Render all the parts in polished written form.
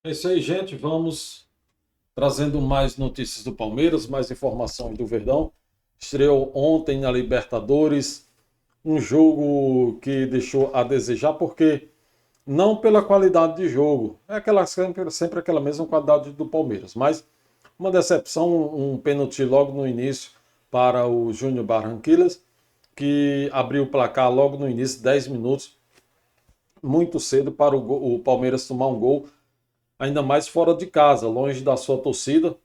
É isso aí, gente. Vamos trazendo mais notícias do Palmeiras, mais informações do Verdão. Estreou ontem na Libertadores, um jogo que deixou a desejar, porque não pela qualidade de jogo, é aquela sempre aquela mesma qualidade do Palmeiras, mas uma decepção, um pênalti logo no início para o Júnior Barranquillas, que abriu o placar logo no início, 10 minutos, muito cedo para o Palmeiras tomar um gol, ainda mais fora de casa, longe da sua torcida.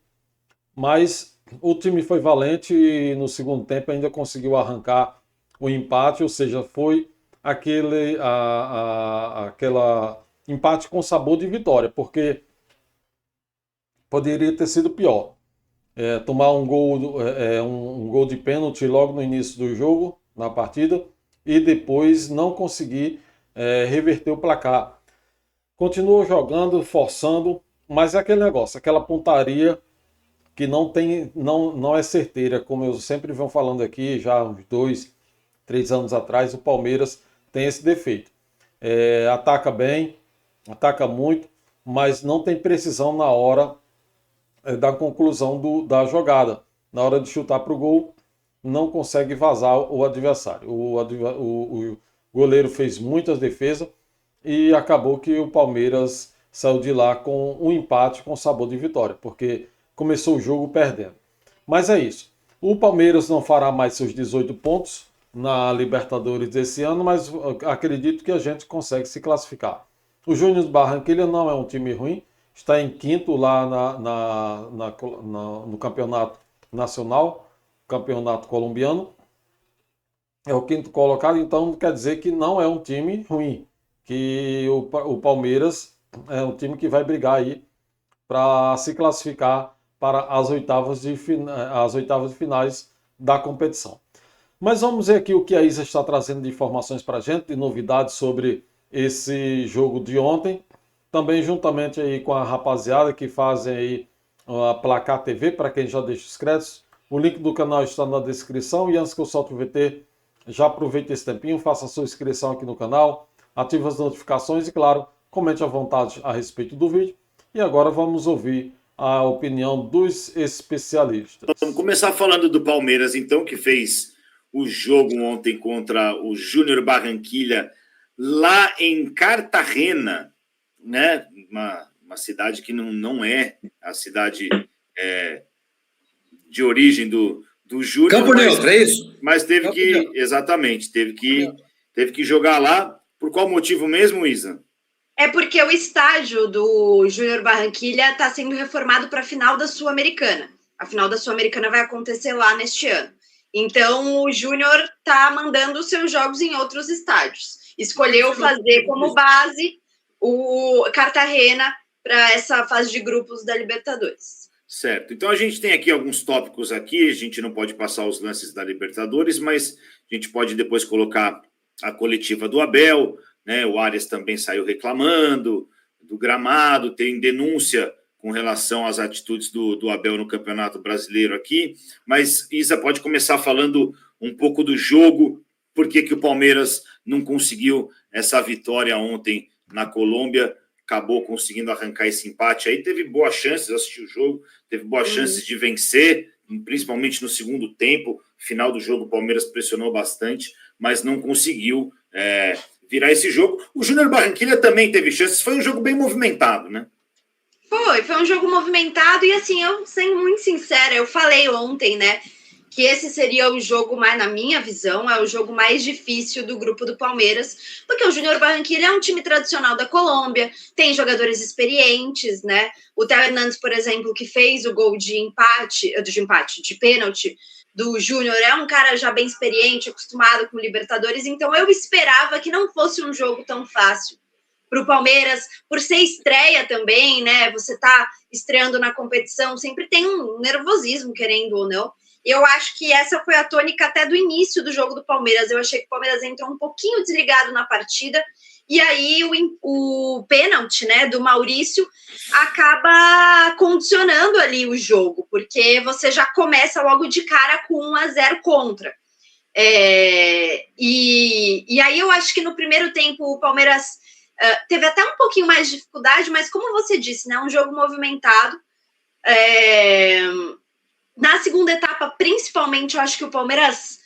Mas o time foi valente e no segundo tempo ainda conseguiu arrancar o empate, ou seja, foi aquela empate com sabor de vitória, porque poderia ter sido pior. Tomar um gol de pênalti logo no início do jogo, na partida, e depois não conseguir reverter o placar. Continuou jogando, forçando, mas é aquele negócio, aquela pontaria que não é certeira, como eu sempre venho falando aqui, já há uns 2, 3 anos atrás, o Palmeiras tem esse defeito. Ataca bem, ataca muito, mas não tem precisão na hora da conclusão da jogada. Na hora de chutar para o gol, não consegue vazar o adversário. O goleiro fez muitas defesas e acabou que o Palmeiras saiu de lá com um empate com sabor de vitória, porque começou o jogo perdendo. Mas é isso. O Palmeiras não fará mais seus 18 pontos na Libertadores desse ano, mas acredito que a gente consegue se classificar. O Júnior Barranquilla não é um time ruim, está em quinto lá no campeonato nacional, campeonato colombiano. É o quinto colocado, então quer dizer que não é um time ruim, que o Palmeiras é um time que vai brigar aí para se classificar para as oitavas de finais da competição. Mas vamos ver aqui o que a Isa está trazendo de informações para a gente, de novidades sobre esse jogo de ontem. Também juntamente aí com a rapaziada que fazem aí a Placar TV, para quem já deixa os créditos. O link do canal está na descrição e antes que eu solte o VT, já aproveite esse tempinho, faça a sua inscrição aqui no canal, ative as notificações e, claro, comente à vontade a respeito do vídeo. E agora vamos ouvir a opinião dos especialistas. Vamos começar falando do Palmeiras, então, que fez o jogo ontem contra o Júnior Barranquilla, lá em Cartagena, né? Uma cidade que não é a cidade de origem do Júnior. Campo Neutro, é isso? Mas teve Campo que, Neutro. exatamente, teve que jogar lá. Por qual motivo mesmo, Isa? É porque o estádio do Júnior Barranquilla está sendo reformado para a final da Sul-Americana. A final da Sul-Americana vai acontecer lá neste ano. Então, o Júnior está mandando os seus jogos em outros estádios. Escolheu fazer como base o Cartagena para essa fase de grupos da Libertadores. Certo. Então, a gente tem aqui alguns tópicos aqui. A gente não pode passar os lances da Libertadores, mas a gente pode depois colocar a coletiva do Abel, né? O Arias também saiu reclamando do gramado, tem denúncia com relação às atitudes do Abel no Campeonato Brasileiro aqui. Mas, Isa, pode começar falando um pouco do jogo, por que o Palmeiras não conseguiu essa vitória ontem na Colômbia, acabou conseguindo arrancar esse empate aí, teve boas chances de assistir o jogo, teve boas chances de vencer, principalmente no segundo tempo, final do jogo o Palmeiras pressionou bastante, mas não conseguiu virar esse jogo. O Júnior Barranquilla também teve chances, foi um jogo bem movimentado, né? Foi um jogo movimentado e assim, eu sendo muito sincera, eu falei ontem, né, que esse seria o jogo mais, na minha visão, é o jogo mais difícil do grupo do Palmeiras, porque o Júnior Barranquilla é um time tradicional da Colômbia, tem jogadores experientes, né, o Theo Hernandes, por exemplo, que fez o gol de pênalti do Júnior, é um cara já bem experiente, acostumado com Libertadores, então eu esperava que não fosse um jogo tão fácil para o Palmeiras, por ser estreia também, né, você tá estreando na competição, sempre tem um nervosismo, querendo ou não. Eu acho que essa foi a tônica até do início do jogo do Palmeiras. Eu achei que o Palmeiras entrou um pouquinho desligado na partida, e aí o pênalti, né, do Maurício acaba condicionando ali o jogo, porque você já começa logo de cara com 1-0 contra. E aí eu acho que no primeiro tempo o Palmeiras teve até um pouquinho mais de dificuldade, mas como você disse, né, um jogo movimentado. Na segunda etapa, principalmente, eu acho que o Palmeiras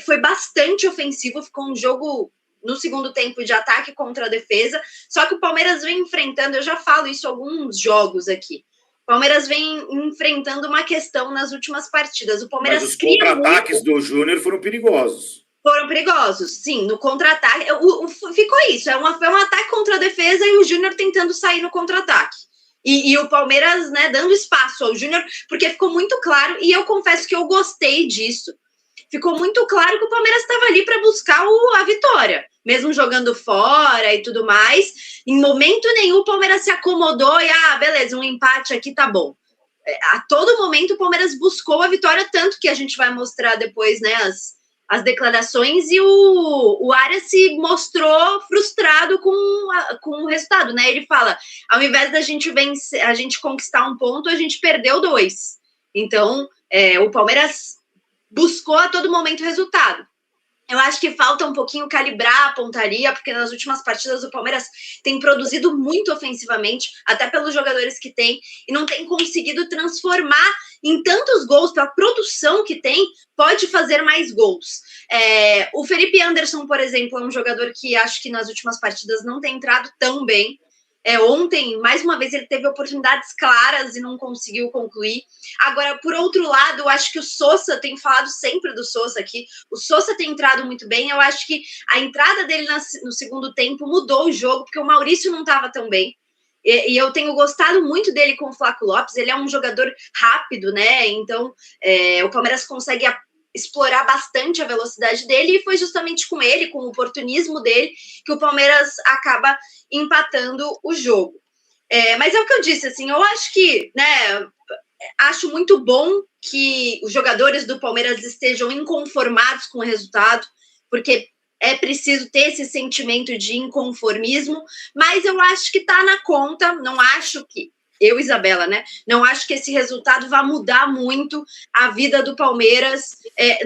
foi bastante ofensivo, ficou um jogo no segundo tempo de ataque contra a defesa, só que o Palmeiras vem enfrentando, eu já falo isso alguns jogos aqui, o Palmeiras vem enfrentando uma questão nas últimas partidas. O Palmeiras Mas os contra-ataques do Júnior foram perigosos. Foram perigosos, sim, no contra-ataque. Ficou isso, foi um ataque contra a defesa e o Júnior tentando sair no contra-ataque. E o Palmeiras, né, dando espaço ao Júnior, porque ficou muito claro, e eu confesso que eu gostei disso. Ficou muito claro que o Palmeiras estava ali para buscar a vitória, mesmo jogando fora e tudo mais. Em momento nenhum o Palmeiras se acomodou e, beleza, um empate aqui tá bom. A todo momento o Palmeiras buscou a vitória, tanto que a gente vai mostrar depois, né, as declarações, e o Arias se mostrou frustrado com o resultado, né? Ele fala, ao invés da gente vencer, a gente conquistar um ponto, a gente perdeu 2. Então, o Palmeiras buscou a todo momento o resultado. Eu acho que falta um pouquinho calibrar a pontaria, porque nas últimas partidas o Palmeiras tem produzido muito ofensivamente, até pelos jogadores que tem, e não tem conseguido transformar em tantos gols, pela produção que tem, pode fazer mais gols. O Felipe Anderson, por exemplo, é um jogador que acho que nas últimas partidas não tem entrado tão bem. Ontem, mais uma vez, ele teve oportunidades claras e não conseguiu concluir. Agora, por outro lado, eu acho que o Sosa, tem falado sempre do Sosa aqui, o Sosa tem entrado muito bem. Eu acho que a entrada dele no segundo tempo mudou o jogo, porque o Maurício não estava tão bem. E eu tenho gostado muito dele com o Flaco Lopes. Ele é um jogador rápido, né? Então, o Palmeiras consegue explorar bastante a velocidade dele, e foi justamente com ele, com o oportunismo dele, que o Palmeiras acaba empatando o jogo. Mas é o que eu disse, assim, eu acho que, né, acho muito bom que os jogadores do Palmeiras estejam inconformados com o resultado, porque é preciso ter esse sentimento de inconformismo, mas eu acho que tá na conta, não acho que eu, Isabela, né? Não acho que esse resultado vá mudar muito a vida do Palmeiras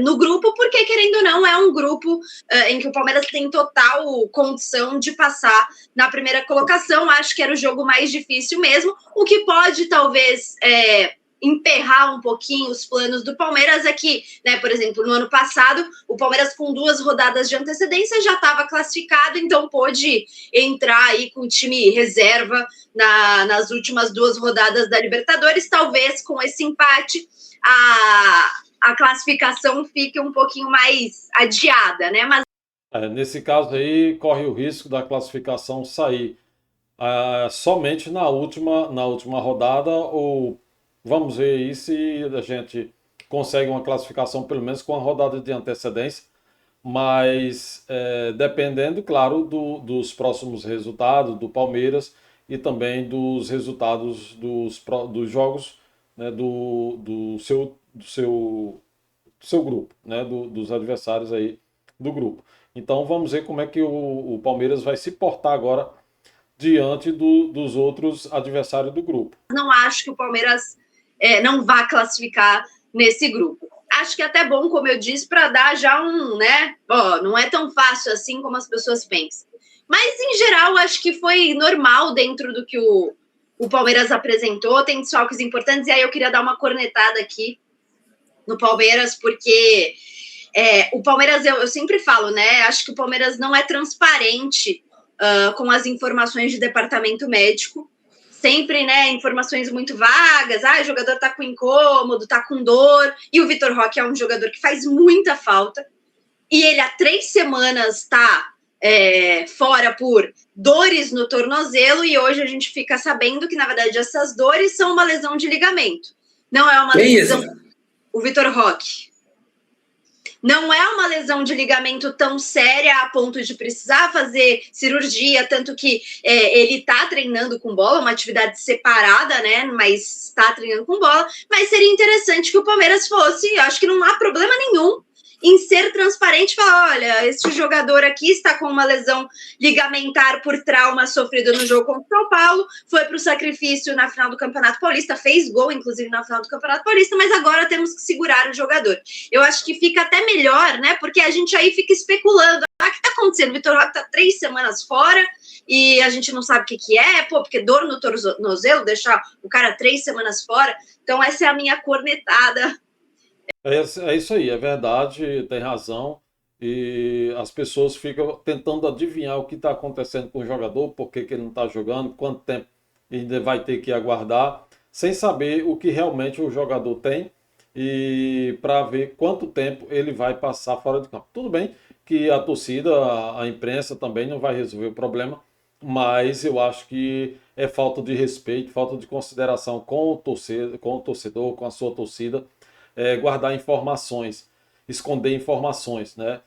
no grupo, porque, querendo ou não, é um grupo em que o Palmeiras tem total condição de passar na primeira colocação. Acho que era o jogo mais difícil mesmo. O que pode, talvez, emperrar um pouquinho os planos do Palmeiras é que, né, por exemplo, no ano passado, o Palmeiras com 2 rodadas de antecedência já estava classificado, então pôde entrar aí com o time reserva nas últimas 2 rodadas da Libertadores. Talvez com esse empate a classificação fique um pouquinho mais adiada, né? Mas nesse caso aí, corre o risco da classificação sair somente na última rodada, ou vamos ver aí se a gente consegue uma classificação pelo menos com a rodada de antecedência, mas dependendo, claro, dos próximos resultados do Palmeiras e também dos resultados dos jogos, né, do seu grupo, né, dos adversários aí do grupo. Então vamos ver como é que o Palmeiras vai se portar agora diante dos outros adversários do grupo. Não acho que o Palmeiras não vá classificar nesse grupo. Acho que é até bom, como eu disse, para dar já né? Não é tão fácil assim como as pessoas pensam. Mas, em geral, acho que foi normal dentro do que o Palmeiras apresentou. Tem desfalques importantes, e aí eu queria dar uma cornetada aqui no Palmeiras, porque o Palmeiras, eu sempre falo, né? Acho que o Palmeiras não é transparente com as informações de departamento médico. Sempre, né, informações muito vagas. O jogador tá com incômodo, tá com dor. E o Vitor Roque é um jogador que faz muita falta. E ele há 3 semanas tá fora por dores no tornozelo. E hoje a gente fica sabendo que, na verdade, essas dores são uma lesão de ligamento. Não é uma lesão... O Vitor Roque. Não é uma lesão de ligamento tão séria a ponto de precisar fazer cirurgia, tanto que ele está treinando com bola, uma atividade separada, né? Mas está treinando com bola. Mas seria interessante que o Palmeiras fosse, eu acho que não há problema nenhum em ser transparente e falar, olha, este jogador aqui está com uma lesão ligamentar por trauma sofrido no jogo contra o São Paulo, foi para o sacrifício na final do Campeonato Paulista, fez gol, inclusive, na final do Campeonato Paulista, mas agora temos que segurar o jogador. Eu acho que fica até melhor, né, porque a gente aí fica especulando, o que está acontecendo? O Vitor Roque está 3 semanas fora e a gente não sabe o que é, porque dor no tornozelo, deixar o cara 3 semanas fora. Então, essa é a minha cornetada. É isso aí, é verdade, tem razão. E as pessoas ficam tentando adivinhar o que está acontecendo com o jogador, por que ele não está jogando, quanto tempo ainda vai ter que aguardar, sem saber o que realmente o jogador tem e para ver quanto tempo ele vai passar fora de campo. Tudo bem que a torcida, a imprensa também não vai resolver o problema, mas eu acho que é falta de respeito, falta de consideração com o torcedor, com a sua torcida, guardar informações, esconder informações, né?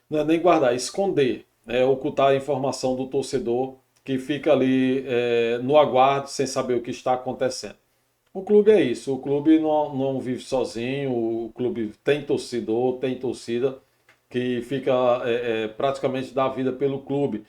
Não é nem guardar, esconder, ocultar a informação do torcedor que fica ali no aguardo sem saber o que está acontecendo. O clube é isso, o clube não vive sozinho, o clube tem torcedor, tem torcida que fica praticamente dá vida pelo clube,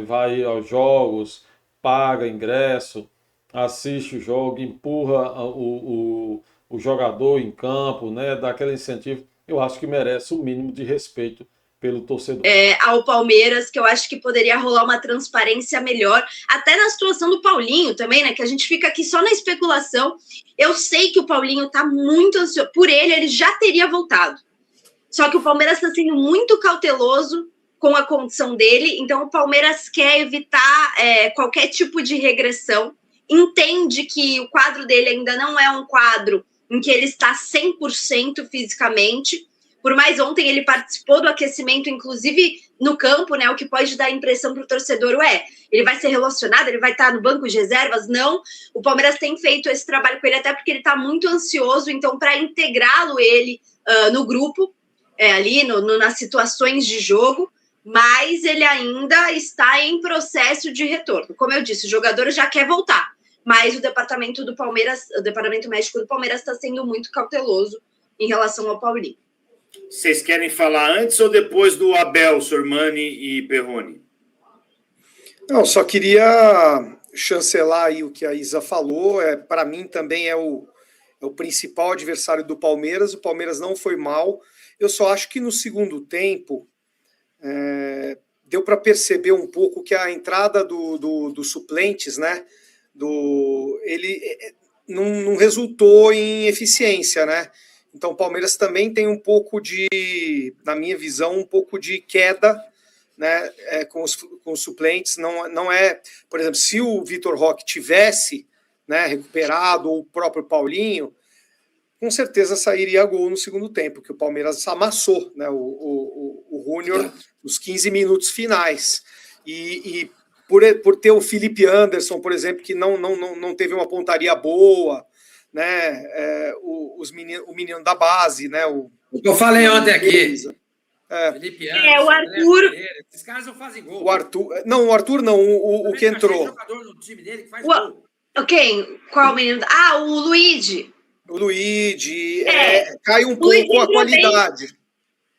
vai aos jogos, paga ingresso, assiste o jogo, empurra o jogador em campo, né, dá aquele incentivo. Eu acho que merece o mínimo de respeito pelo torcedor. Ao Palmeiras, que eu acho que poderia rolar uma transparência melhor, até na situação do Paulinho também, né? Que a gente fica aqui só na especulação. Eu sei que o Paulinho tá muito ansioso. Por ele já teria voltado. Só que o Palmeiras está sendo muito cauteloso com a condição dele, então o Palmeiras quer evitar qualquer tipo de regressão. Entende que o quadro dele ainda não é um quadro em que ele está 100% fisicamente. Por mais ontem ele participou do aquecimento, inclusive no campo, né? O que pode dar a impressão para o torcedor, ele vai ser relacionado, ele vai estar no banco de reservas? Não, o Palmeiras tem feito esse trabalho com ele, até porque ele está muito ansioso, então, para integrá-lo ele no grupo, ali nas situações de jogo, mas ele ainda está em processo de retorno. Como eu disse, o jogador já quer voltar, mas o departamento do Palmeiras, o departamento médico do Palmeiras está sendo muito cauteloso em relação ao Paulinho. Vocês querem falar antes ou depois do Abel, Sormani e Perrone? Não, só queria chancelar aí o que a Isa falou. Para mim também é o principal adversário do Palmeiras. O Palmeiras não foi mal. Eu só acho que no segundo tempo deu para perceber um pouco que a entrada dos suplentes, né? Ele não resultou em eficiência, né? Então o Palmeiras também tem um pouco na minha visão, um pouco de queda, né, com os suplentes. Não é, por exemplo, se o Vitor Roque tivesse, né, recuperado, ou o próprio Paulinho, com certeza sairia gol no segundo tempo, que o Palmeiras amassou, né, o Júnior nos 15 minutos finais. E por ter o Felipe Anderson, por exemplo, que não teve uma pontaria boa, né, o menino da base, né, o que eu falei ontem aqui. Felipe Anderson, o Arthur. Esses caras não fazem gol. O Arthur não, o que entrou. Jogador no time dele que faz gol. Ok, qual menino? O Luigi. O Luigi cai um pouco a qualidade. Bem.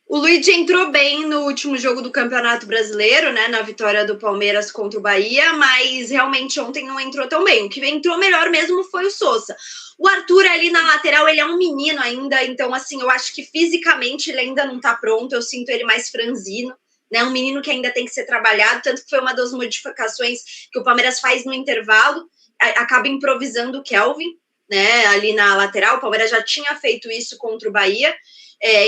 O Luigi entrou bem no último jogo do Campeonato Brasileiro, né, na vitória do Palmeiras contra o Bahia, mas realmente ontem não entrou tão bem. O que entrou melhor mesmo foi o Sousa. O Arthur ali na lateral, ele é um menino ainda, então assim, eu acho que fisicamente ele ainda não tá pronto, eu sinto ele mais franzino, né, um menino que ainda tem que ser trabalhado, tanto que foi uma das modificações que o Palmeiras faz no intervalo, acaba improvisando o Kelvin, né, ali na lateral. O Palmeiras já tinha feito isso contra o Bahia,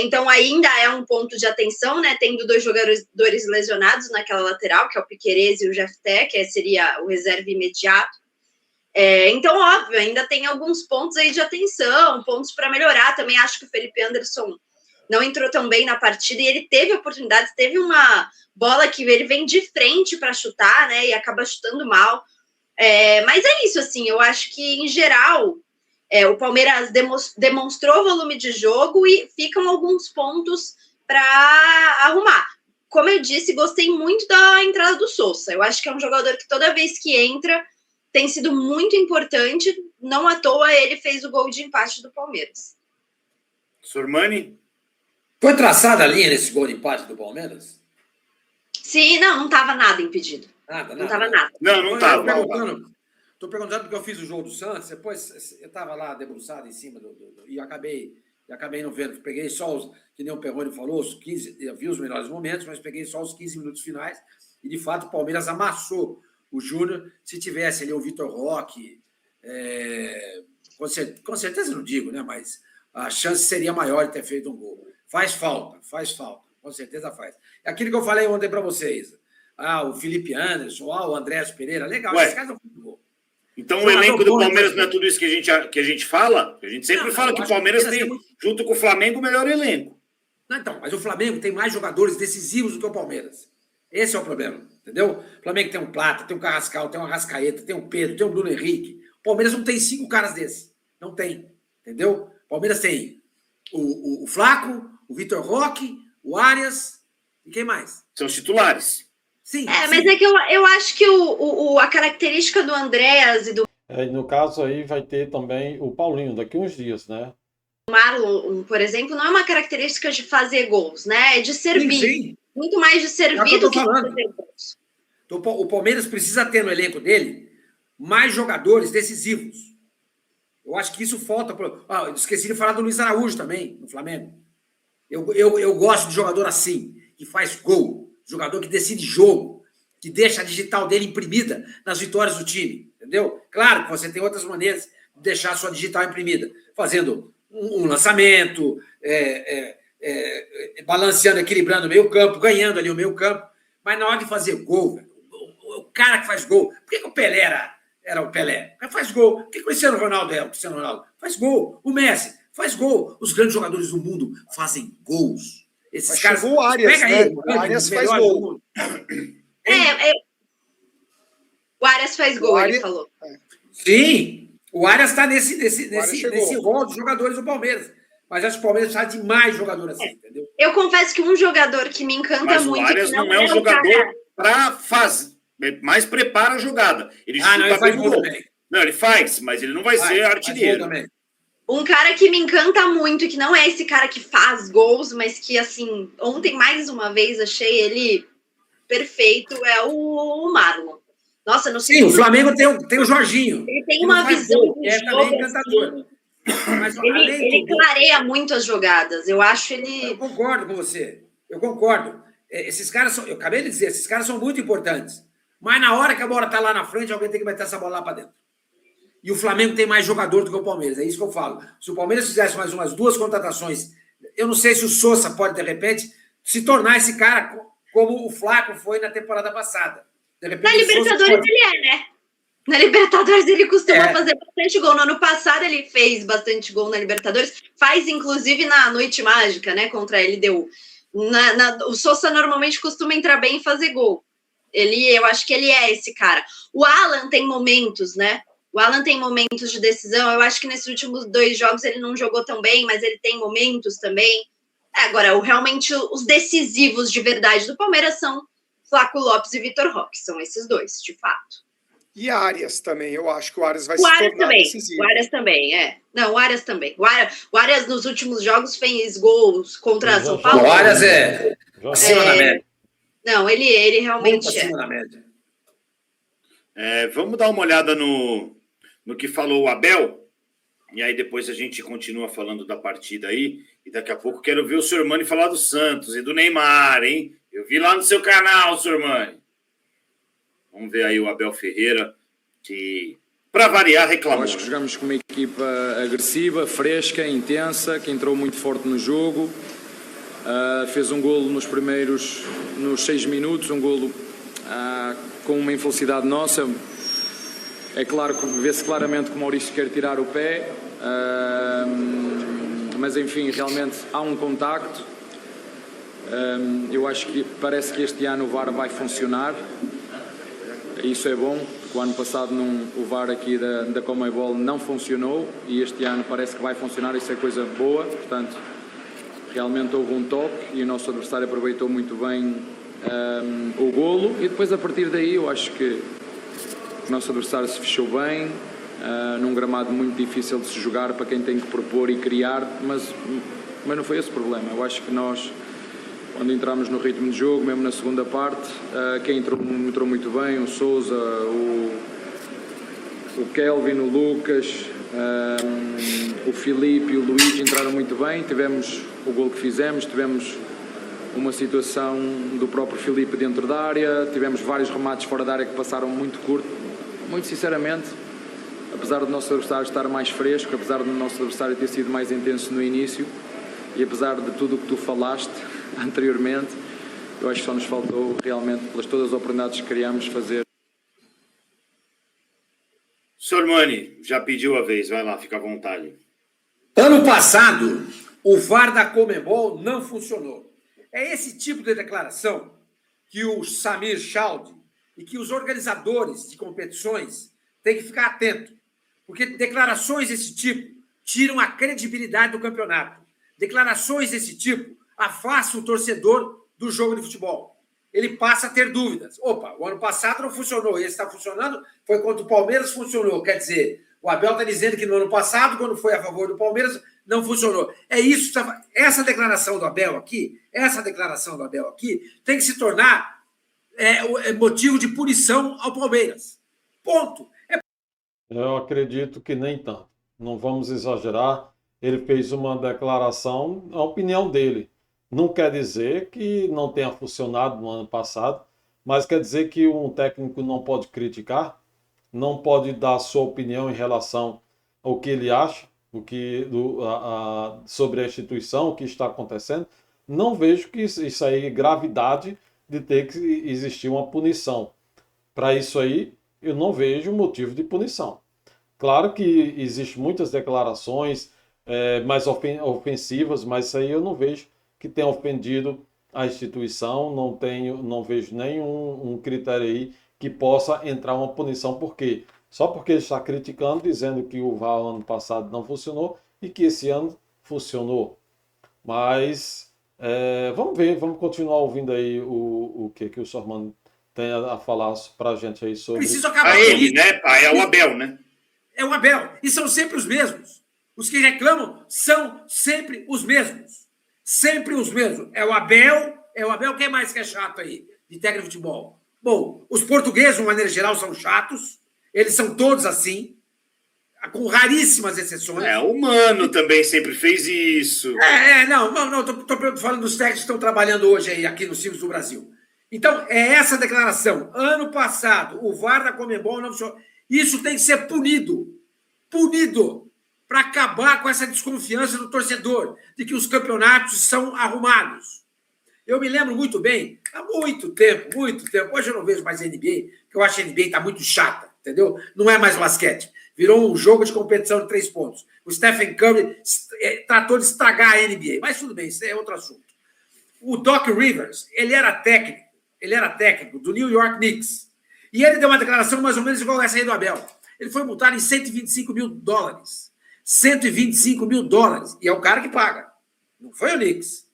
então ainda é um ponto de atenção, né, tendo 2 jogadores lesionados naquela lateral, que é o Piquerez e o Jefté, que seria o reserva imediato. Então, óbvio, ainda tem alguns pontos aí de atenção, pontos para melhorar. Também acho que o Felipe Anderson não entrou tão bem na partida e ele teve oportunidades, teve uma bola que ele vem de frente para chutar, né, e acaba chutando mal. Mas é isso, assim, eu acho que, em geral, o Palmeiras demonstrou volume de jogo e ficam alguns pontos para arrumar. Como eu disse, gostei muito da entrada do Sousa. Eu acho que é um jogador que toda vez que entra tem sido muito importante. Não à toa ele fez o gol de empate do Palmeiras. Sormani? Foi traçada a linha nesse gol de empate do Palmeiras? Sim, não estava nada impedido. Nada. Não estava nada. Não estava. Estou perguntando porque eu fiz o jogo do Santos, depois eu estava lá debruçado em cima e acabei não vendo. Peguei só que nem o Perrone falou, os 15, eu vi os melhores momentos, mas peguei só os 15 minutos finais e, de fato, o Palmeiras amassou o Júnior, se tivesse ali o Vitor Roque, com certeza não digo, né? Mas a chance seria maior de ter feito um gol. Faz falta, com certeza faz. É aquilo que eu falei ontem para vocês. O Felipe Anderson, o Andrés Pereira, legal, esses caras não fazem gol. Então o elenco do Palmeiras não é tudo isso que a gente fala? A gente sempre fala que o Palmeiras tem, junto com o Flamengo, o melhor elenco. Não, então, mas o Flamengo tem mais jogadores decisivos do que o Palmeiras. Esse é o problema, entendeu? O Flamengo tem um Plata, tem um Carrascal, tem um Arrascaeta, tem um Pedro, tem um Bruno Henrique. O Palmeiras não tem 5 caras desses. Não tem, entendeu? O Palmeiras tem o Flaco, o Vitor Roque, o Arias e quem mais? São os titulares. Sim. Mas é que eu acho que a característica do Andréas e do No caso aí vai ter também o Paulinho daqui uns dias, né? Marlon, por exemplo, não é uma característica de fazer gols, né? É de servir. Sim. Muito mais de servir do que de falando. fazer gols. Então, o Palmeiras precisa ter no elenco dele mais jogadores decisivos. Eu acho que isso falta. Eu esqueci de falar do Luiz Araújo também, no Flamengo. Eu gosto de jogador assim, que faz gol, jogador que decide jogo, que deixa a digital dele imprimida nas vitórias do time, entendeu? Claro que você tem outras maneiras de deixar a sua digital imprimida, fazendo um lançamento, balanceando, equilibrando o meio campo, ganhando ali o meio campo, mas na hora de fazer gol, velho, o cara que faz gol, por que o Pelé era o Pelé? O cara faz gol. Por que o Cristiano Ronaldo é o Cristiano Ronaldo? Faz gol. O Messi faz gol. Os grandes jogadores do mundo fazem gols. Esses caras. Chegou o Arias, pega né? aí, O Arias faz gol. O Arias faz gol, ele falou. Sim, o Arias está nesse rol de jogadores do Palmeiras. Mas acho que o Palmeiras precisa de mais jogadores assim, entendeu? Eu confesso que um jogador que me encanta Mas muito. O Arias não é um jogador para fazer, mas prepara a jogada. Ele ele faz gol também. Não, ele faz, mas ele não vai ser artilheiro. Um cara que me encanta muito, e que não é esse cara que faz gols, mas que, assim, ontem mais uma vez achei ele perfeito, é o Marlon. Nossa, não sei. Sim, o Flamengo tem o Jorginho. Ele tem uma visão de jogo, também encantador. Mas ele clareia muito as jogadas. Eu acho ele. Eu concordo com você. Eu concordo. Esses caras eu acabei de dizer, esses caras são muito importantes. Mas na hora que a bola está lá na frente, alguém tem que meter essa bola lá para dentro. E o Flamengo tem mais jogador do que o Palmeiras. É isso que eu falo. Se o Palmeiras fizesse mais umas 2 contratações, eu não sei se o Sousa pode, de repente, se tornar esse cara como o Flaco foi na temporada passada. De repente, na Libertadores ele é, né? Na Libertadores ele costuma fazer bastante gol. No ano passado ele fez bastante gol na Libertadores. Faz, inclusive, na Noite Mágica, né? Contra a LDU. O Sousa normalmente costuma entrar bem e fazer gol. Eu acho que ele é esse cara. O Alan tem momentos, né? O Alan tem momentos de decisão. Eu acho que nesses últimos 2 jogos ele não jogou tão bem, mas ele tem momentos também. Agora, realmente, os decisivos de verdade do Palmeiras são Flaco Lopes e Vitor Roque. São esses 2, de fato. E Arias também. Eu acho que o Arias vai se tornar decisivo. O Arias também, Não, o Arias também. O Arias, nos últimos jogos, fez gols contra São Paulo. O Arias é acima da média. Não, ele realmente muito acima da média. Vamos dar uma olhada no que falou o Abel, e aí depois a gente continua falando da partida aí, e daqui a pouco quero ver o Sormani falar do Santos e do Neymar, hein? Eu vi lá no seu canal, Sormani. Vamos ver aí o Abel Ferreira, que, para variar, reclamou. Acho que jogamos com uma equipa agressiva, fresca, intensa, que entrou muito forte no jogo. Fez um golo nos 6 minutos, um golo com uma infelicidade nossa. É claro que vê-se claramente que o Maurício quer tirar o pé, mas enfim, realmente há um contacto. Eu acho que parece que este ano o VAR vai funcionar. Isso é bom, porque o ano passado o VAR aqui da Conmebol não funcionou e este ano parece que vai funcionar, isso é coisa boa. Portanto, realmente houve um toque e o nosso adversário aproveitou muito bem o golo, e depois a partir daí eu acho que o nosso adversário se fechou bem, num gramado muito difícil de se jogar para quem tem que propor e criar, mas não foi esse o problema. Eu acho que nós, quando entramos no ritmo de jogo, mesmo na segunda parte, quem entrou muito bem, o Sousa, o Kelvin, o Lucas, o Filipe e o Luís entraram muito bem. Tivemos o gol que fizemos, tivemos uma situação do próprio Filipe dentro da área, tivemos vários remates fora da área que passaram muito curto. Muito sinceramente, apesar do nosso adversário estar mais fresco, apesar do nosso adversário ter sido mais intenso no início e apesar de tudo o que tu falaste anteriormente, eu acho que só nos faltou realmente, pelas todas as oportunidades que criamos, fazer. Sormani, já pediu a vez, vai lá, fica à vontade. Ano passado, o VAR da Conmebol não funcionou. É esse tipo de declaração que o Samir Chowdhury e que os organizadores de competições têm que ficar atentos. Porque declarações desse tipo tiram a credibilidade do campeonato. Declarações desse tipo afastam o torcedor do jogo de futebol. Ele passa a ter dúvidas. Opa, o ano passado não funcionou, esse está funcionando, foi contra o Palmeiras, funcionou. Quer dizer, o Abel está dizendo que no ano passado, quando foi a favor do Palmeiras, não funcionou. É isso. Essa declaração do Abel aqui, tem que se tornar motivo de punição ao Palmeiras. Ponto. Eu acredito que nem tanto. Não vamos exagerar. Ele fez uma declaração, a opinião dele. Não quer dizer que não tenha funcionado no ano passado, mas quer dizer que um técnico não pode criticar, não pode dar a sua opinião em relação ao que ele acha, sobre a instituição, o que está acontecendo. Não vejo que isso aí é gravidade de ter que existir uma punição. Para isso aí, eu não vejo motivo de punição. Claro que existem muitas declarações mais ofensivas, mas isso aí eu não vejo que tenha ofendido a instituição, não vejo nenhum critério aí que possa entrar uma punição. Por quê? Só porque ele está criticando, dizendo que o VAR ano passado não funcionou e que esse ano funcionou. Mas vamos ver, vamos continuar ouvindo aí o que o Sormani tem a falar para a gente aí sobre... Preciso acabar a ele, né? É o Abel, né? É o Abel. E são sempre os mesmos. Os que reclamam são sempre os mesmos. Sempre os mesmos. É o Abel. Quem mais que é chato aí de técnico de futebol? Bom, os portugueses, de uma maneira geral, são chatos. Eles são todos assim, com raríssimas exceções. O Mano também sempre fez isso. Não, estou falando dos técnicos que estão trabalhando hoje aí, aqui nos times do Brasil. Então, é essa declaração. Ano passado, o VAR da Conmebol não funcionou. Isso tem que ser punido, para acabar com essa desconfiança do torcedor, de que os campeonatos são arrumados. Eu me lembro muito bem, há muito tempo, hoje eu não vejo mais a NBA, porque eu acho que a NBA está muito chata, entendeu? Não é mais basquete, virou um jogo de competição de 3 pontos. O Stephen Curry tratou de estragar a NBA, mas tudo bem, isso é outro assunto. O Doc Rivers, ele era técnico do New York Knicks, e ele deu uma declaração mais ou menos igual essa aí do Abel. Ele foi multado em $125 mil. $125 mil. E é o cara que paga. Não foi o Knicks.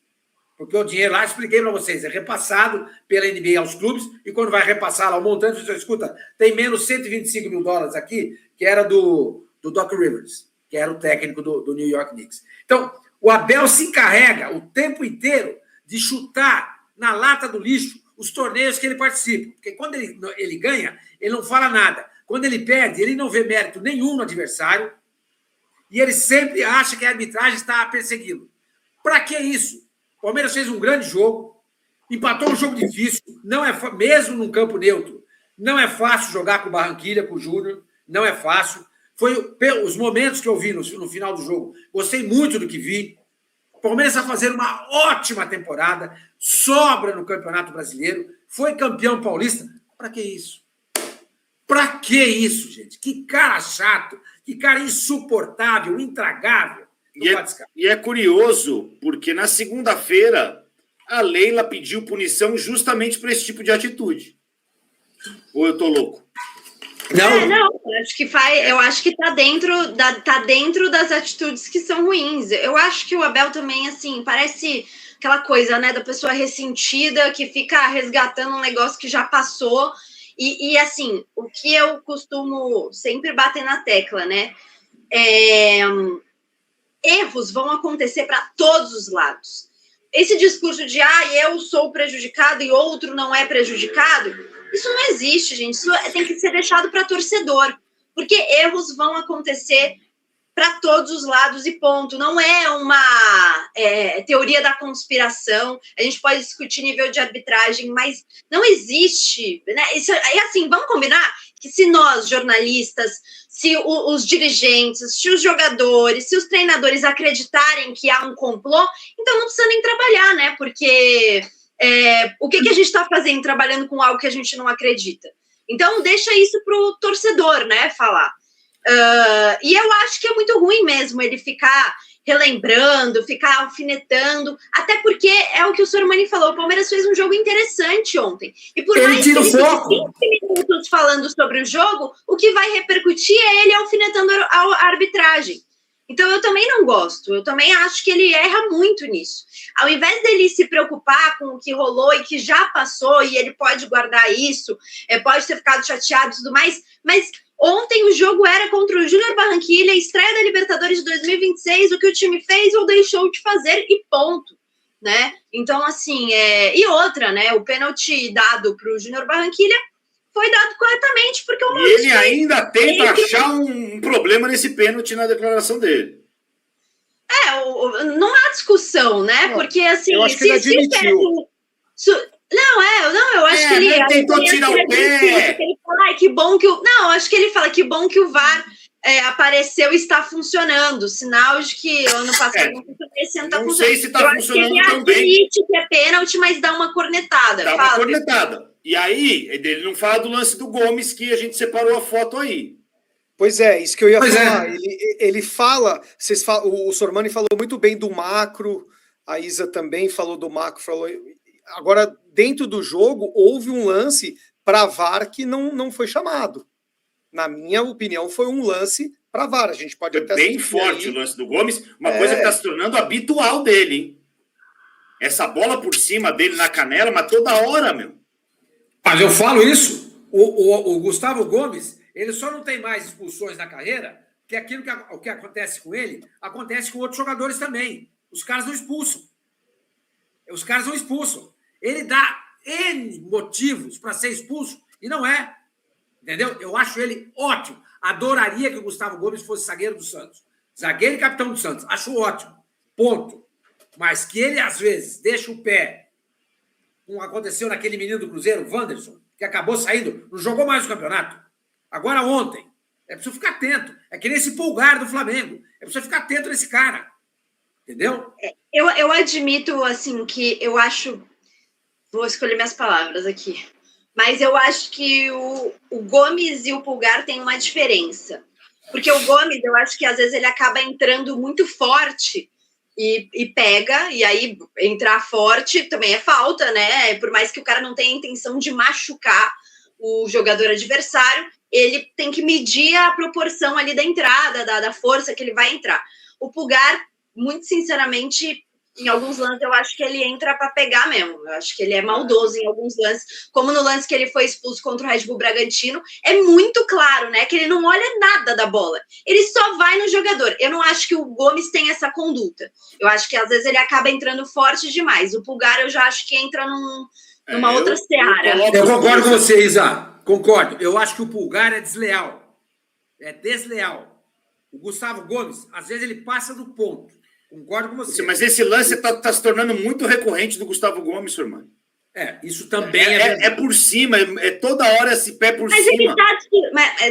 Porque o dinheiro lá, expliquei para vocês, é repassado pela NBA aos clubes, e quando vai repassar lá o montante, você escuta, tem menos $125 mil aqui, que era do Doc Rivers, que era o técnico do New York Knicks. Então, o Abel se encarrega o tempo inteiro de chutar na lata do lixo os torneios que ele participa. Porque quando ele ganha, ele não fala nada. Quando ele perde, ele não vê mérito nenhum no adversário e ele sempre acha que a arbitragem está a persegui-lo. Para que isso? O Palmeiras fez um grande jogo, empatou um jogo difícil, não é mesmo num campo neutro, não é fácil jogar com o Barranquilla, com o Júnior, não é fácil. Foi os momentos que eu vi no final do jogo, gostei muito do que vi. O Palmeiras está fazendo uma ótima temporada, sobra no Campeonato Brasileiro, foi campeão paulista. Para que isso? Para que isso, gente? Que cara chato, que cara insuportável, intragável. E é curioso, porque na segunda-feira a Leila pediu punição justamente por esse tipo de atitude. Ou eu tô louco? Não, eu acho que tá dentro das atitudes que são ruins. Eu acho que o Abel também, assim, parece aquela coisa, né, da pessoa ressentida que fica resgatando um negócio que já passou. E assim, o que eu costumo sempre bater na tecla, né? Erros vão acontecer para todos os lados. Esse discurso de eu sou prejudicado e outro não é prejudicado, isso não existe, gente. Isso tem que ser deixado para torcedor, porque erros vão acontecer para todos os lados e ponto. Não é uma teoria da conspiração. A gente pode discutir nível de arbitragem, mas não existe, né? Isso, é assim, vamos combinar que se nós, jornalistas, se os dirigentes, se os jogadores, se os treinadores acreditarem que há um complô, então não precisa nem trabalhar, né? Porque o que a gente está fazendo trabalhando com algo que a gente não acredita? Então deixa isso para o torcedor, né, falar. E eu acho que é muito ruim mesmo ele ficar relembrando, ficar alfinetando, até porque é o que o Sormani falou, o Palmeiras fez um jogo interessante ontem, e por mais que ele fique 20 minutos falando sobre o jogo, o que vai repercutir é ele alfinetando a arbitragem. Então eu também não gosto, eu também acho que ele erra muito nisso. Ao invés dele se preocupar com o que rolou e que já passou, e ele pode guardar isso, pode ter ficado chateado e tudo mais, mas ontem o jogo era contra o Júnior Barranquilla, estreia da Libertadores de 2026, o que o time fez ou deixou de fazer e ponto, né? Então, assim, e outra, né? O pênalti dado para o Júnior Barranquilla foi dado corretamente, porque o Maurício... E ele ainda tenta achar um problema nesse pênalti na declaração dele. Não há discussão, né? Não, porque, assim... eu acho que ele admitiu. Eu acho que ele tentou tirar o pé. Ele fala, que bom que não, acho que ele fala que bom que o VAR apareceu e está funcionando, sinal de que ano passado não funcionou, esse ano está funcionando. Não sei se está funcionando tão bem. Ele admite que é pênalti, mas dá uma cornetada. Dá uma cornetada. E aí, ele não fala do lance do Gomes, que a gente separou a foto aí. Pois é, isso que eu ia falar. Ele fala, o Sormani falou muito bem do macro, a Isa também falou do macro, falou. Agora, dentro do jogo, houve um lance para VAR que não foi chamado. Na minha opinião, foi um lance para VAR. A gente pode até bem forte o lance do Gomes, uma coisa que está se tornando habitual dele, hein? Essa bola por cima dele na canela, mas toda hora, meu. Mas eu falo isso. O Gustavo Gomes, ele só não tem mais expulsões na carreira, porque aquilo que acontece com ele, acontece com outros jogadores também. Os caras não expulsam. Ele dá N motivos para ser expulso e não é. Entendeu? Eu acho ele ótimo. Adoraria que o Gustavo Gomes fosse zagueiro do Santos. Zagueiro e capitão do Santos. Acho ótimo. Ponto. Mas que ele, às vezes, deixa o pé, como aconteceu naquele menino do Cruzeiro, Wanderson, que acabou saindo, não jogou mais o campeonato. Agora, ontem. É preciso ficar atento. É que nem esse Pulgar do Flamengo. É preciso ficar atento nesse cara. Entendeu? Eu admito, assim, que eu acho... Vou escolher minhas palavras aqui. Mas eu acho que o Gomes e o Pulgar têm uma diferença. Porque o Gomes, eu acho que às vezes ele acaba entrando muito forte e pega, e aí entrar forte também é falta, né? Por mais que o cara não tenha intenção de machucar o jogador adversário, ele tem que medir a proporção ali da entrada, da força que ele vai entrar. O Pulgar, muito sinceramente, em alguns lances eu acho que ele entra para pegar mesmo. Eu acho que ele é maldoso em alguns lances, como no lance que ele foi expulso contra o Red Bull Bragantino. É muito claro, né, que ele não olha nada da bola. Ele só vai no jogador. Eu não acho que o Gomes tem essa conduta. Eu acho que às vezes ele acaba entrando forte demais. O Pulgar eu já acho que entra numa outra seara. Eu concordo com você, Isa. Concordo. Eu acho que o Pulgar é desleal. É desleal. O Gustavo Gomes, às vezes ele passa do ponto. Concordo com você. Mas esse lance está se tornando muito recorrente do Gustavo Gomes, seu irmão. Isso também é por cima, toda hora esse pé por mas cima.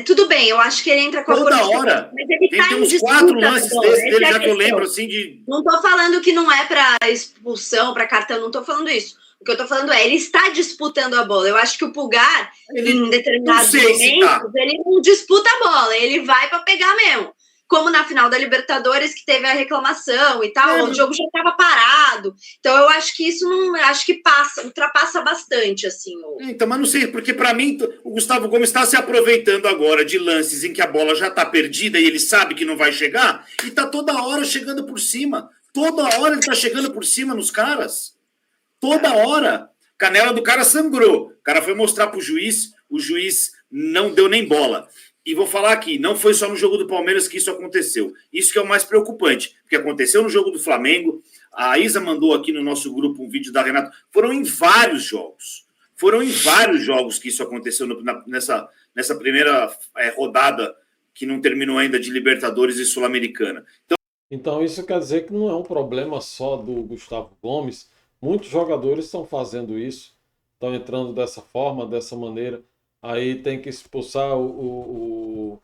Tudo bem, eu acho que ele entra com toda a força. Hora. Mas ele tem uns 4 lances dele já que eu lembro, assim, de... Não tô falando que não é para expulsão, para cartão, não tô falando isso. O que eu tô falando ele está disputando a bola. Eu acho que o Pulgar, em determinados momentos, ele não disputa a bola, ele vai para pegar mesmo. Como na final da Libertadores, que teve a reclamação e tal, o jogo já estava parado. Então, eu acho que isso acho que ultrapassa bastante, assim. Então, mas não sei, porque para mim, o Gustavo Gomes está se aproveitando agora de lances em que a bola já está perdida e ele sabe que não vai chegar, e está toda hora chegando por cima. Toda hora ele está chegando por cima nos caras. Toda hora. Canela do cara sangrou. O cara foi mostrar pro juiz, o juiz não deu nem bola. E vou falar aqui, não foi só no jogo do Palmeiras que isso aconteceu. Isso que é o mais preocupante, porque aconteceu no jogo do Flamengo. A Isa mandou aqui no nosso grupo um vídeo da Renata. Foram em vários jogos. Foram em vários jogos que isso aconteceu nessa primeira rodada que não terminou ainda de Libertadores e Sul-Americana. Então isso quer dizer que não é um problema só do Gustavo Gomes. Muitos jogadores estão fazendo isso, estão entrando dessa forma, dessa maneira. Aí tem que expulsar o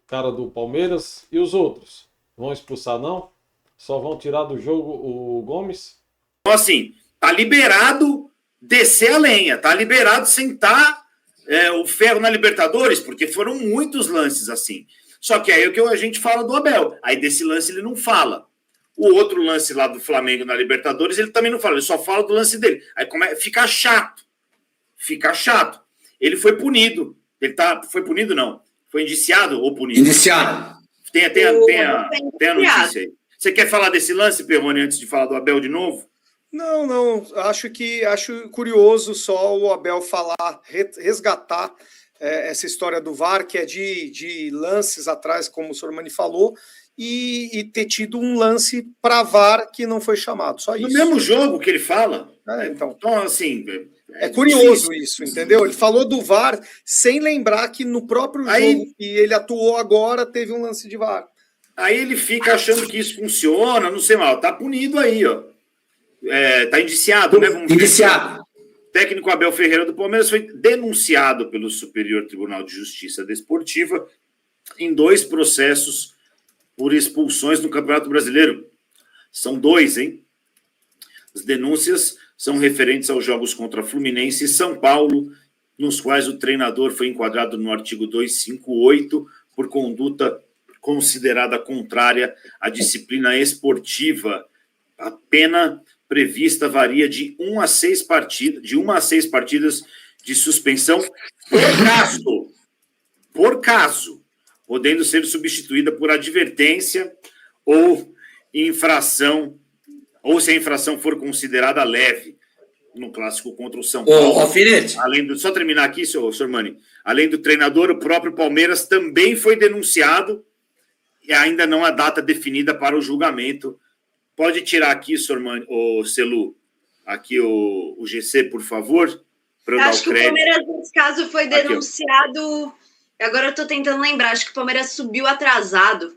cara do Palmeiras e os outros. Vão expulsar, não? Só vão tirar do jogo o Gomes? Então, assim, tá liberado descer a lenha, tá liberado sentar o ferro na Libertadores, porque foram muitos lances assim. Só que aí é o que a gente fala do Abel. Aí desse lance ele não fala. O outro lance lá do Flamengo na Libertadores, ele também não fala, ele só fala do lance dele. Aí fica chato. Fica chato. Ele foi punido. Foi punido, não. Foi indiciado ou punido? Indiciado. Tem a notícia aí. Você quer falar desse lance, Perrone, antes de falar do Abel de novo? Não. Acho curioso só o Abel falar, resgatar essa história do VAR, que é de lances atrás, como o Sormani falou, e ter tido um lance para VAR que não foi chamado. Só isso. No mesmo jogo que ele fala. Então, assim. É curioso isso, entendeu? Ele falou do VAR sem lembrar que no próprio jogo que ele atuou agora teve um lance de VAR. Aí ele fica achando que isso funciona, não sei mal. Tá punido aí, ó. Tá indiciado, né? Indiciado. O técnico Abel Ferreira do Palmeiras foi denunciado pelo Superior Tribunal de Justiça Desportiva em 2 processos por expulsões no Campeonato Brasileiro. São 2, hein? As denúncias são referentes aos jogos contra Fluminense e São Paulo, nos quais o treinador foi enquadrado no artigo 258 por conduta considerada contrária à disciplina esportiva. A pena prevista varia de 1 a 6 partidas de suspensão por caso, podendo ser substituída por advertência ou infração, ou se a infração for considerada leve, no clássico contra o São Paulo. Só terminar aqui, senhor Mani. Além do treinador, o próprio Palmeiras também foi denunciado e ainda não há data definida para o julgamento. Pode tirar aqui, senhor Mani, o Celu, aqui o GC, por favor, para eu dar o crédito. Acho que o Palmeiras, nesse caso, foi denunciado. Agora eu estou tentando lembrar, acho que o Palmeiras subiu atrasado.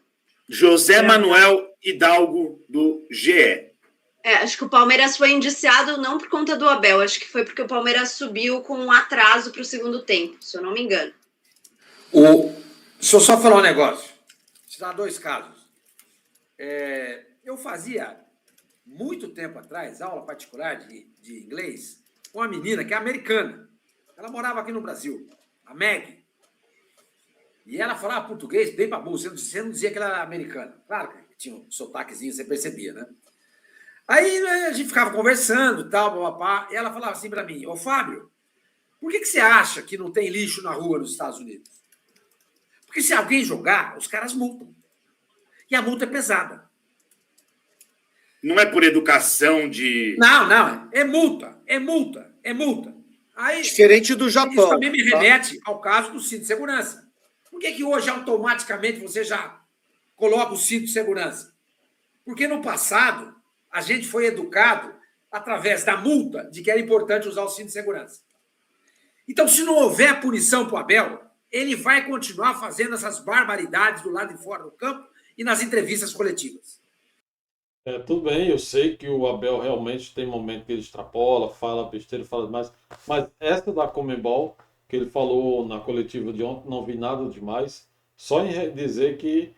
José Manuel Hidalgo, do GE. Acho que o Palmeiras foi indiciado não por conta do Abel, acho que foi porque o Palmeiras subiu com um atraso para o segundo tempo, se eu não me engano. Deixa eu só falar um negócio. Vou te dar 2 casos. Eu fazia, muito tempo atrás, aula particular de inglês com uma menina que é americana. Ela morava aqui no Brasil, a Meg. E ela falava português bem babu. Você não dizia que ela era americana. Claro que tinha um sotaquezinho, você percebia, né? Aí a gente ficava conversando, tal, papá, e ela falava assim para mim: ô Fábio, por que você acha que não tem lixo na rua nos Estados Unidos? Porque se alguém jogar, os caras multam. E a multa é pesada. Não é por educação de... Não, é multa. Aí, diferente do Japão. Isso também me remete ao caso do cinto de segurança. Por que hoje automaticamente você já coloca o cinto de segurança? Porque no passado a gente foi educado através da multa de que era importante usar o cinto de segurança. Então, se não houver punição para o Abel, ele vai continuar fazendo essas barbaridades do lado de fora do campo e nas entrevistas coletivas. Tudo bem, eu sei que o Abel realmente tem momento que ele extrapola, fala besteira, fala demais, mas essa da Conmebol, que ele falou na coletiva de ontem, não vi nada demais, só em dizer que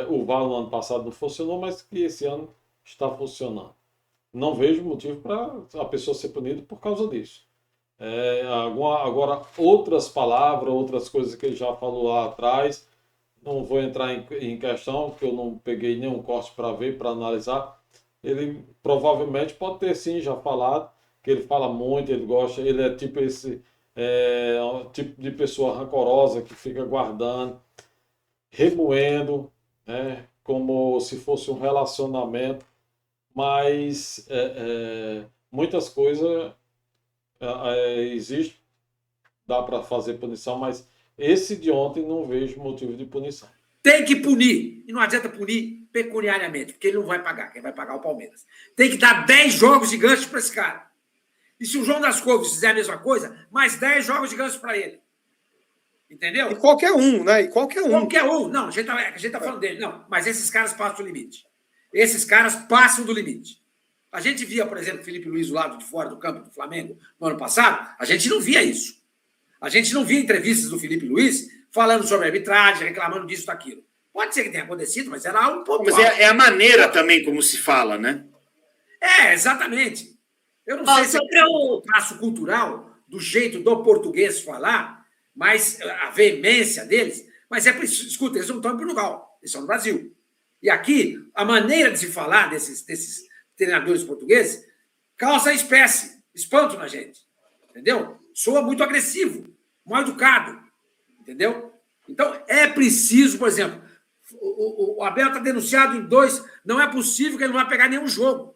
o VAR no ano passado não funcionou, mas que esse ano está funcionando. Não vejo motivo para a pessoa ser punida por causa disso. Agora, outras palavras, outras coisas que ele já falou lá atrás, não vou entrar em questão, porque eu não peguei nenhum corte para ver, para analisar. Ele provavelmente pode ter sim já falado, que ele fala muito, ele gosta, ele é tipo um tipo de pessoa rancorosa que fica guardando, remoendo, né, como se fosse um relacionamento, mas muitas coisas existem, dá para fazer punição, mas esse de ontem não vejo motivo de punição. Tem que punir. E não adianta punir pecuniariamente, porque ele não vai pagar. Quem vai pagar é o Palmeiras. Tem que dar 10 jogos de gancho para esse cara. E se o João das Couves fizer a mesma coisa, mais 10 jogos de gancho para ele. Entendeu? E qualquer um, né? E qualquer um. Qualquer um. Não, a gente tá falando dele. Não, mas esses caras passam do limite. Esses caras passam do limite. A gente via, por exemplo, Felipe Luiz do lado de fora do campo do Flamengo no ano passado. A gente não via isso. A gente não via entrevistas do Felipe Luiz falando sobre arbitragem, reclamando disso, daquilo. Pode ser que tenha acontecido, mas era algo pontual. Mas é a maneira também como se fala, né? Exatamente. Eu não sei se é um traço cultural do jeito do português falar, mas a veemência deles, mas é preciso. Escuta, eles não estão em Portugal, eles estão no Brasil. E aqui, a maneira de se falar desses treinadores portugueses causa espécie, espanto na gente. Entendeu? Soa muito agressivo, mal educado. Entendeu? Então, é preciso, por exemplo, o Abel está denunciado em 2, não é possível que ele não vai pegar nenhum jogo.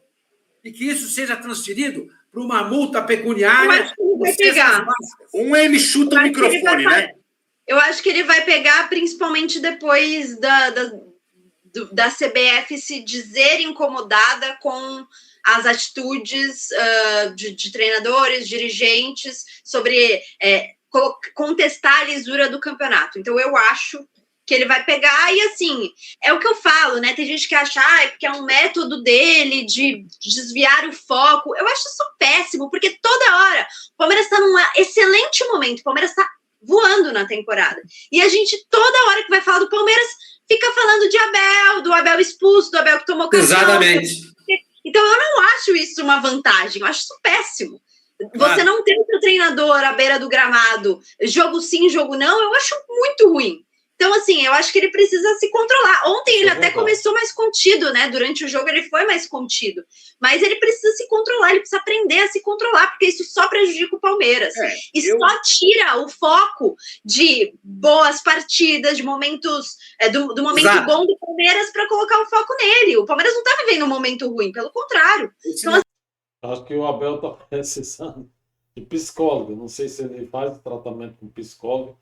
E que isso seja transferido para uma multa pecuniária. Eu acho que ele vai pegar. Ele chuta o microfone, né? Eu acho que ele vai pegar, principalmente depois da CBF se dizer incomodada com as atitudes de treinadores, dirigentes, sobre contestar a lisura do campeonato. Então, eu acho que ele vai pegar e, assim, é o que eu falo, né? Tem gente que acha que é um método dele de desviar o foco. Eu acho isso péssimo, porque toda hora o Palmeiras está num excelente momento, o Palmeiras está voando na temporada. E a gente, toda hora que vai falar do Palmeiras, fica falando de Abel, do Abel expulso, do Abel que tomou cartão. Exatamente. Então, eu não acho isso uma vantagem, eu acho isso péssimo. Claro. Você não ter o seu treinador à beira do gramado, jogo sim, jogo não, eu acho muito ruim. Então, assim, eu acho que ele precisa se controlar. Ontem ele até começou mais contido, né? Durante o jogo ele foi mais contido. Mas ele precisa se controlar, ele precisa aprender a se controlar, porque isso só prejudica o Palmeiras. Só tira o foco de boas partidas, de momentos, do momento bom do Palmeiras para colocar o foco nele. O Palmeiras não está vivendo um momento ruim, pelo contrário. Então, acho que o Abel está precisando de psicólogo. Não sei se ele faz tratamento com psicólogo.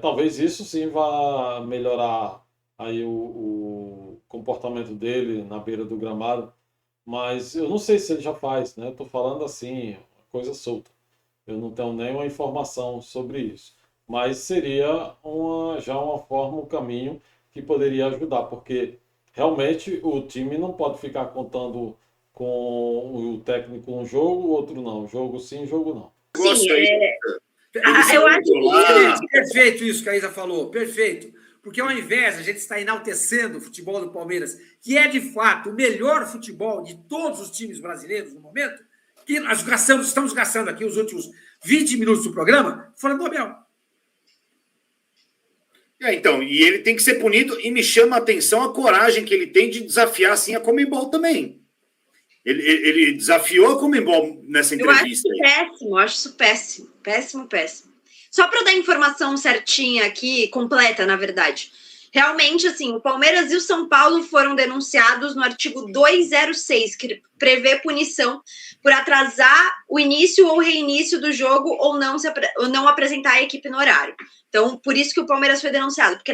Talvez isso sim vá melhorar aí o comportamento dele na beira do gramado, mas eu não sei se ele já faz, né? Estou falando assim, coisa solta. Eu não tenho nenhuma informação sobre isso, mas seria já uma forma, um caminho que poderia ajudar, porque realmente o time não pode ficar contando com o técnico um jogo, o outro não. Jogo sim, jogo não. Sim, eu acho que... Perfeito isso que a Isa falou, perfeito. Porque ao invés de a gente estar enaltecendo o futebol do Palmeiras, que é de fato o melhor futebol de todos os times brasileiros no momento, que nós estamos gastando aqui os últimos 20 minutos do programa, falando do Abel. Então, e ele tem que ser punido, e me chama a atenção a coragem que ele tem de desafiar assim a Conmebol também. Ele desafiou a Conmebol nessa entrevista. Eu acho isso péssimo. Péssimo. Só para dar a informação certinha aqui, completa, na verdade. Realmente, assim, o Palmeiras e o São Paulo foram denunciados no artigo 206, que prevê punição por atrasar o início ou reinício do jogo ou não apresentar a equipe no horário. Então, por isso que o Palmeiras foi denunciado, porque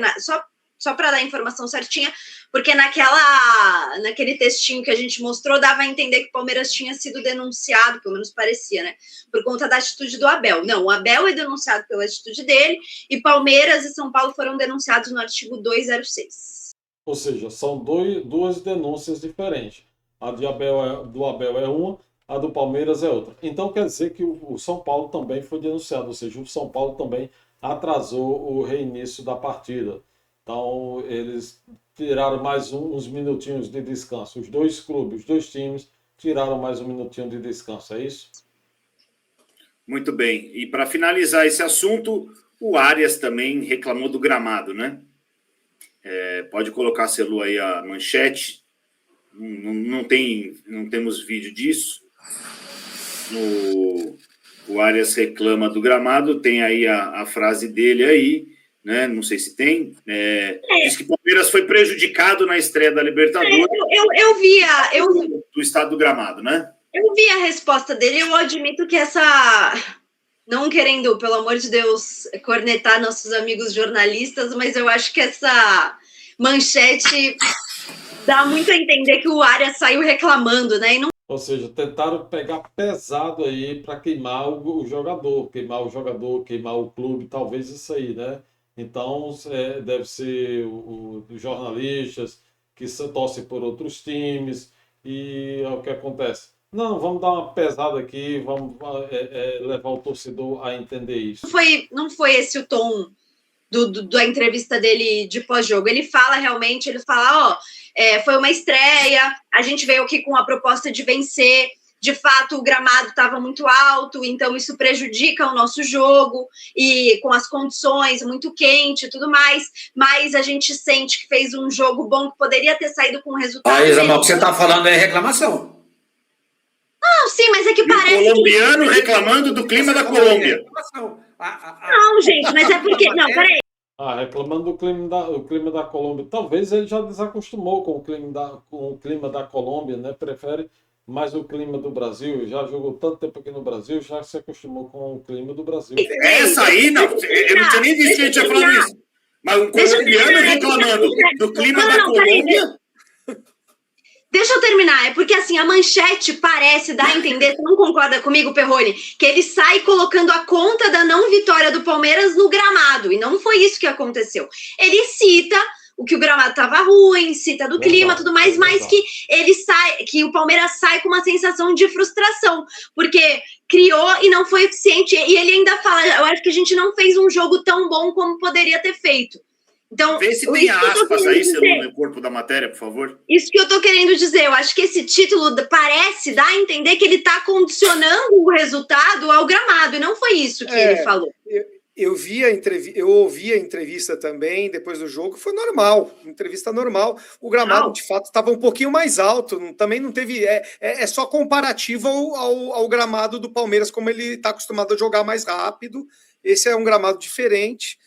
só para dar a informação certinha, porque naquele textinho que a gente mostrou, dava a entender que o Palmeiras tinha sido denunciado, pelo menos parecia, né? Por conta da atitude do Abel. Não, o Abel é denunciado pela atitude dele e Palmeiras e São Paulo foram denunciados no artigo 206. Ou seja, são duas denúncias diferentes. A do Abel é uma, a do Palmeiras é outra. Então quer dizer que o São Paulo também foi denunciado, ou seja, o São Paulo também atrasou o reinício da partida. Então, eles tiraram mais uns minutinhos de descanso. Os dois clubes, os dois times, tiraram mais um minutinho de descanso. É isso? Muito bem. E para finalizar esse assunto, o Arias também reclamou do gramado, né? Pode colocar, Celu, aí a manchete. Não temos vídeo disso. O Arias reclama do gramado. Tem aí a frase dele aí. Né? Não sei se tem. Diz que o Palmeiras foi prejudicado na estreia da Libertadores. Eu vi do estado do gramado, né? Eu vi a resposta dele. Eu admito que não querendo, pelo amor de Deus, cornetar nossos amigos jornalistas, mas eu acho que essa manchete dá muito a entender que o Arias saiu reclamando, né? E não Ou seja, tentaram pegar pesado aí para queimar o jogador, queimar o clube, talvez isso aí, né? Então, deve ser os jornalistas que se torcem por outros times e é o que acontece. Não, vamos dar uma pesada aqui, vamos levar o torcedor a entender isso. Não foi esse o tom da entrevista dele de pós-jogo. Ele fala realmente, ele fala, foi uma estreia, a gente veio aqui com a proposta de vencer, de fato o gramado estava muito alto, então isso prejudica o nosso jogo, e com as condições muito quente e tudo mais, mas a gente sente que fez um jogo bom, que poderia ter saído com um resultado. Aí, Isa, o que você está falando é reclamação. Não, sim, mas é que parece o colombiano reclamando do clima da Colômbia. Não, gente, mas é porque... Não, peraí. Reclamando do clima da Colômbia. Talvez ele já desacostumou com o clima da Colômbia, né? Prefere mais o clima do Brasil. Já jogou tanto tempo aqui no Brasil, já se acostumou com o clima do Brasil. Essa aí, não, eu não tinha nem visto que a gente tinha falado isso. Mas um colombiano reclamando do clima da Colômbia... Deixa eu terminar, é porque assim, a manchete parece dar a entender, você não concorda comigo, Perrone, que ele sai colocando a conta da não vitória do Palmeiras no gramado, e não foi isso que aconteceu. Ele cita o que o gramado estava ruim, cita do clima, tudo mais, mas que ele sai, que o Palmeiras sai com uma sensação de frustração, porque criou e não foi eficiente, e ele ainda fala, eu acho que a gente não fez um jogo tão bom como poderia ter feito. Então, vê se tem aspas aí, Celso, no corpo da matéria, por favor. Isso que eu tô querendo dizer. Eu acho que esse título parece dar a entender que ele tá condicionando o resultado ao gramado, e não foi isso que ele falou. Eu ouvi a entrevista também depois do jogo, foi normal, entrevista normal. O gramado, de fato, estava um pouquinho mais alto, também não teve. É só comparativo ao gramado do Palmeiras, como ele está acostumado a jogar mais rápido. Esse é um gramado diferente.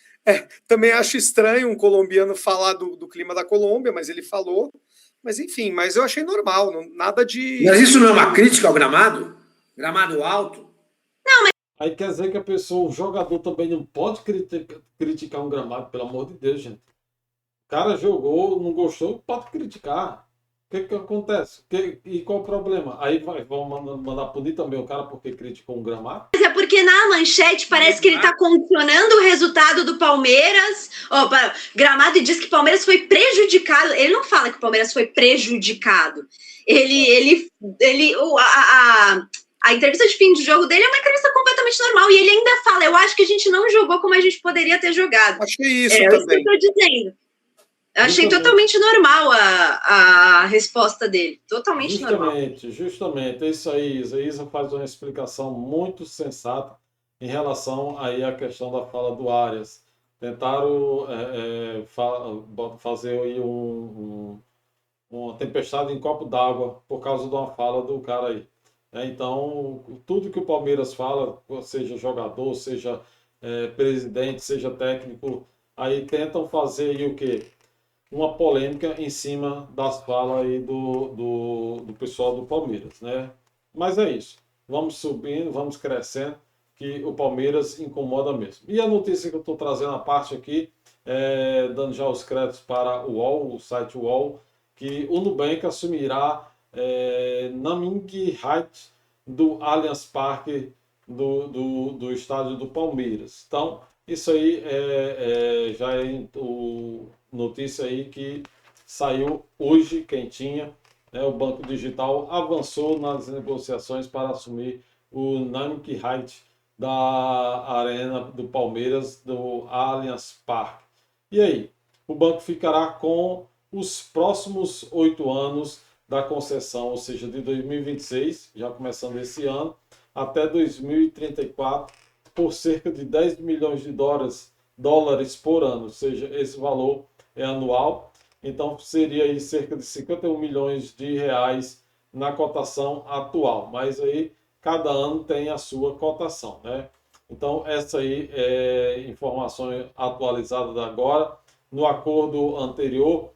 Também acho estranho um colombiano falar do clima da Colômbia, mas ele falou. Mas enfim, mas eu achei normal, nada de. Mas isso não é uma crítica ao gramado? Gramado alto? Não, mas. Aí quer dizer que o jogador também não pode criticar um gramado, pelo amor de Deus, gente. O cara jogou, não gostou, pode criticar. O que acontece? E qual o problema? Aí vão mandar punir também o cara porque criticou um gramado? Mas é porque na manchete parece que ele está condicionando o resultado do Palmeiras. Gramado, e diz que o Palmeiras foi prejudicado. Ele não fala que o Palmeiras foi prejudicado. A entrevista de fim de jogo dele é uma entrevista completamente normal. E ele ainda fala, eu acho que a gente não jogou como a gente poderia ter jogado. Achei isso também. É isso que eu estou dizendo. Eu achei totalmente normal a resposta dele. Totalmente normal. Justamente. É isso aí, Isa. Isa faz uma explicação muito sensata em relação aí à questão da fala do Arias. Tentaram fazer aí uma tempestade em copo d'água por causa de uma fala do cara aí. Então, tudo que o Palmeiras fala, seja jogador, seja presidente, seja técnico, aí tentam fazer aí o quê? Uma polêmica em cima das falas aí do pessoal do Palmeiras, né? Mas é isso. Vamos subindo, vamos crescendo, que o Palmeiras incomoda mesmo. E a notícia que eu estou trazendo à parte aqui, dando já os créditos para o UOL, o site UOL, que o Nubank assumirá Naming Heights do Allianz Parque do estádio do Palmeiras. Então, isso aí já é notícia aí que saiu hoje, quentinha, né? O Banco Digital avançou nas negociações para assumir o Naming Heights da Arena do Palmeiras, do Allianz Parque. E aí? O banco ficará com os próximos 8 anos da concessão, ou seja, de 2026, já começando esse ano, até 2034, por cerca de 10 milhões de dólares por ano, ou seja, esse valor é anual, então seria aí cerca de 51 milhões de reais na cotação atual, mas aí cada ano tem a sua cotação, né? Então essa aí é informação atualizada da agora. No acordo anterior,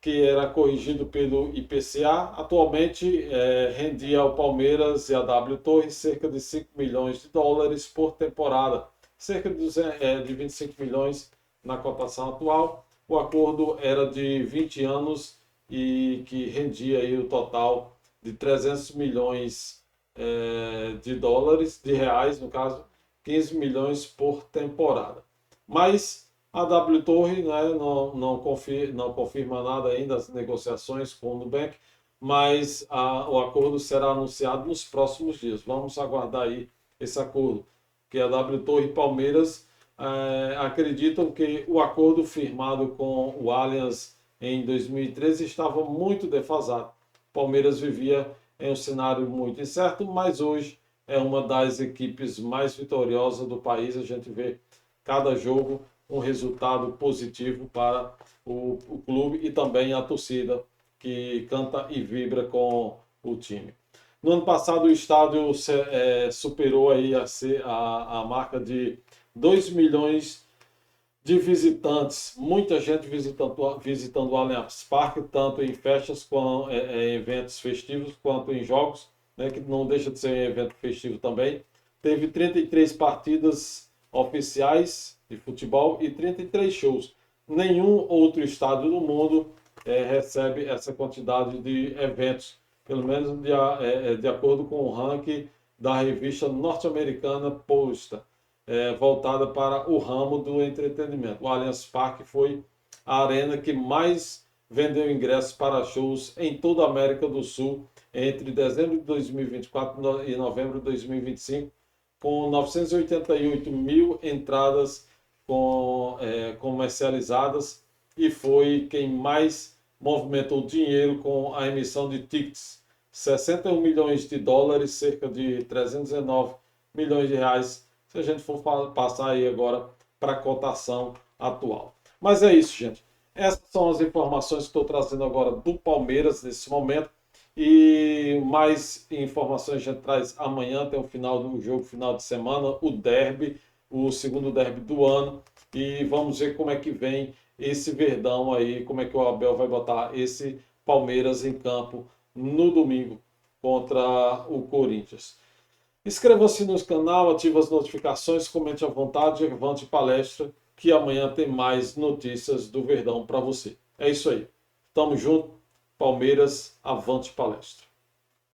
que era corrigido pelo IPCA, atualmente rendia ao Palmeiras e a W Torre cerca de 5 milhões de dólares por temporada, cerca de 25 milhões na cotação atual. O acordo era de 20 anos e que rendia aí o total de 300 milhões de dólares, de reais, no caso, 15 milhões por temporada. Mas a W Torre, né, não confirma nada ainda as negociações com o Nubank, mas o acordo será anunciado nos próximos dias. Vamos aguardar aí esse acordo, que a W Torre e Palmeiras acreditam que o acordo firmado com o Allianz em 2013 estava muito defasado. O Palmeiras vivia em um cenário muito incerto, mas hoje é uma das equipes mais vitoriosas do país. A gente vê cada jogo um resultado positivo para o clube e também a torcida que canta e vibra com o time. No ano passado o estádio superou aí a marca de 2 milhões de visitantes, muita gente visitando o Allianz Parque, tanto em festas, em eventos festivos, quanto em jogos, né, que não deixa de ser um evento festivo também. Teve 33 partidas oficiais de futebol e 33 shows. Nenhum outro estádio do mundo recebe essa quantidade de eventos, pelo menos de acordo com o ranking da revista norte-americana Posta, voltada para o ramo do entretenimento. O Allianz Parque foi a arena que mais vendeu ingressos para shows em toda a América do Sul entre dezembro de 2024 e novembro de 2025, com 988 mil entradas comercializadas, e foi quem mais movimentou dinheiro com a emissão de tickets. 61 milhões de dólares, cerca de 319 milhões de reais, se a gente for passar aí agora para a cotação atual. Mas é isso, gente. Essas são as informações que estou trazendo agora do Palmeiras nesse momento. E mais informações a gente traz amanhã, tem o final do jogo, final de semana, o derby, o segundo derby do ano. E vamos ver como é que vem esse Verdão aí, como é que o Abel vai botar esse Palmeiras em campo no domingo contra o Corinthians. Inscreva-se no canal, ative as notificações, comente à vontade, avante palestra, que amanhã tem mais notícias do Verdão para você. É isso aí. Tamo junto. Palmeiras, avante palestra.